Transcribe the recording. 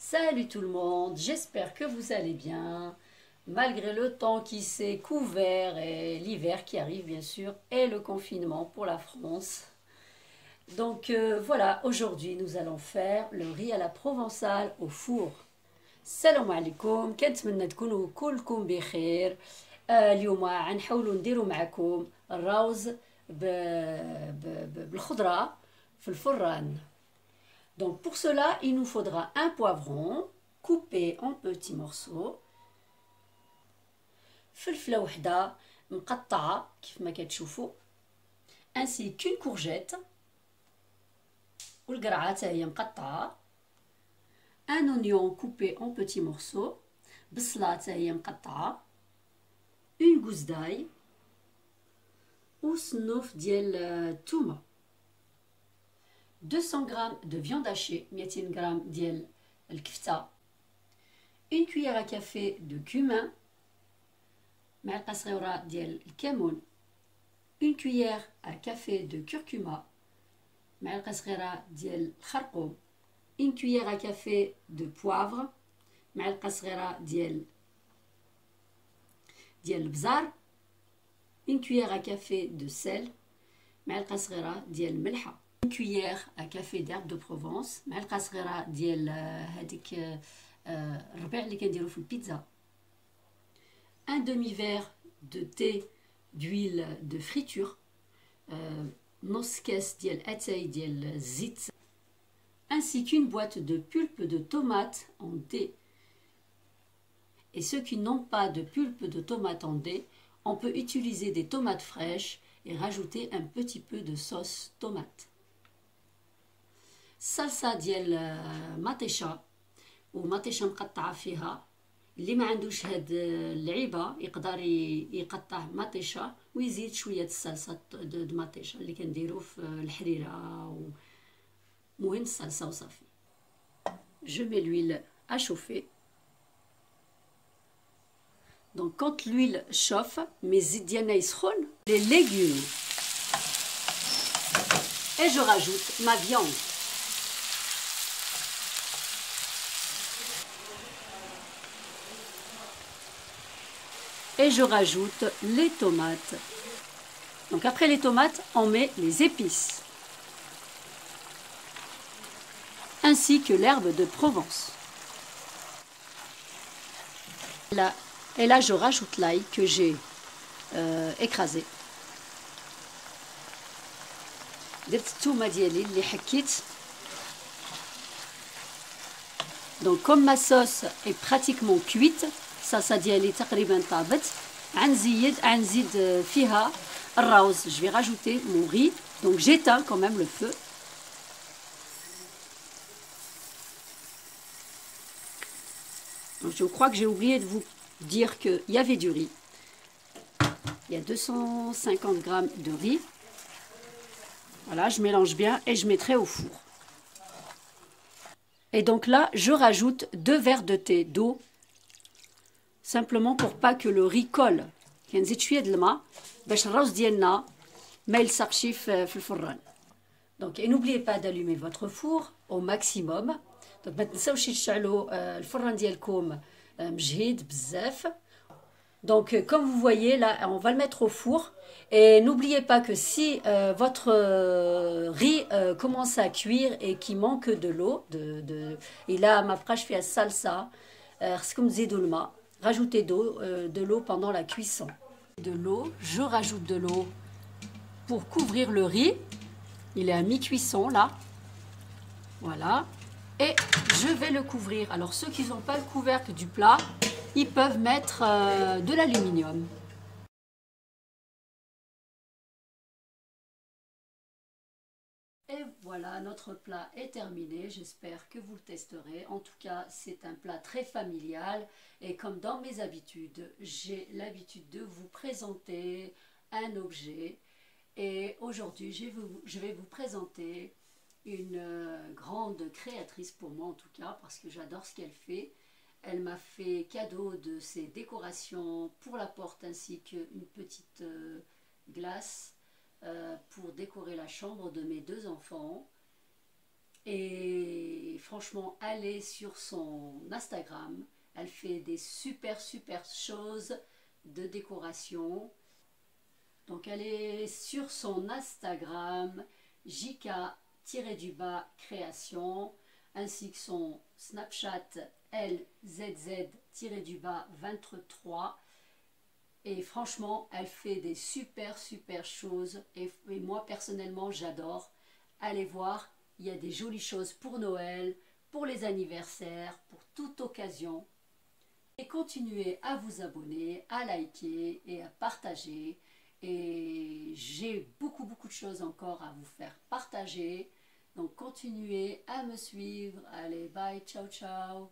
Salut tout le monde, j'espère que vous allez bien, malgré le temps qui s'est couvert et l'hiver qui arrive bien sûr, et le confinement pour la France. Voilà, aujourd'hui nous allons faire le riz à la provençale au four. Salam alaikum, كنتمنى تكونوا كلكم بخير. اليوم غنحاولوا نديروا معكم الراوز بالخضرة في الفران. Donc pour cela, il nous faudra un poivron coupé en petits morceaux, فلفلة وحدة مقطعة كيف ما كتشوفوا, ainsi qu'une courgette والقرعة حتى هي مقطعة, un oignon coupé en petits morceaux, بصلة حتى هي مقطعة, une gousse d'ail وصنوف ديال الثومة, 200 g de viande hachée, 200 g ديال الكفتة, une cuillère à café de cumin, معلقة صغيرة ديال الكمون, une cuillère à café de curcuma, معلقة صغيرة ديال الخرقوم, une cuillère à café de poivre, معلقة صغيرة ديال البزار, une cuillère à café de sel, معلقة صغيرة ديال الملحة, une cuillère à café d'herbe de Provence, معلقة صغيرة ديال هذيك الربيع اللي كنديرو في البيتزا, un demi-verre de thé d'huile de friture, نص كاس ديال اتاي ديال الزيت, ainsi qu'une boîte de pulpe de tomate en dés. Et ceux qui n'ont pas de pulpe de tomate en dés, on peut utiliser des tomates fraîches et rajouter un petit peu de sauce tomate. صلصة ديال مطيشة ومطيشة مقطعة فيها, اللي ما عندوش هاد اللعيبة يقدر يقطع مطيشة ويزيد شوية الصلصة د مطيشة اللي كنديرو في الحريرة, مهم الصلصة وصافي. Je mets l'huile à chauffer. Donc quand l'huile chauffe, mes الزيت ديالنا يسخن, les légumes, et je rajoute ma viande. Et je rajoute les tomates. Donc après les tomates, on met les épices, ainsi que l'herbe de Provence. Et là, je rajoute l'ail que j'ai écrasé. درت الثومة ديالي اللي حكيت. Donc comme ma sauce est pratiquement cuite, الصلصة ديالي تقريبا طابت, غنزيد فيها الراوز. Je vais rajouter mon riz. Donc j'éteins quand même le feu. Donc, je crois que j'ai oublié de vous dire qu'il y avait du riz. Il y a 250 g de riz. Voilà, je mélange bien et je mettrai au four. Et donc là, je rajoute 2 verres de thé d'eau, simplement pour pas que le riz colle. كنزيد شوية د الماء باش الراوز ديالنا ما يلصقش في الفران. Donc et n'oubliez pas d'allumer votre four au maximum. Donc ما تنساوش تشعلوا الفران ديالكم مجهد بزاف. Donc comme vous voyez là, on va le mettre au four, et n'oubliez pas que si votre riz commence à cuire et qu'il manque de l'eau, il a ma بقاش فيها الصلصة, خصكم تزيدوا الماء, rajoutez de l'eau pendant la cuisson. De l'eau, je rajoute de l'eau pour couvrir le riz. Il est à mi-cuisson là. Voilà. Et je vais le couvrir. Alors ceux qui n'ont pas le couvercle du plat, ils peuvent mettre de l'aluminium. Et voilà, notre plat est terminé. J'espère que vous le testerez. En tout cas, c'est un plat très familial. Et comme dans mes habitudes, j'ai l'habitude de vous présenter un objet. Et aujourd'hui, je vais vous présenter une grande créatrice pour moi en tout cas, parce que j'adore ce qu'elle fait. Elle m'a fait cadeau de ses décorations pour la porte, ainsi qu'une petite glace pour décorer la chambre de mes 2 enfants. Et franchement, allez sur son Instagram. Elle fait des super choses de décoration. Donc elle est sur son Instagram, jk-création, ainsi que son Snapchat LZZ-23. Et franchement, elle fait des super choses. Et moi, personnellement, j'adore. Allez voir, il y a des jolies choses pour Noël, pour les anniversaires, pour toute occasion. Et continuez à vous abonner, à liker et à partager. Et j'ai beaucoup de choses encore à vous faire partager. Donc continuez à me suivre. Allez, bye, ciao ciao.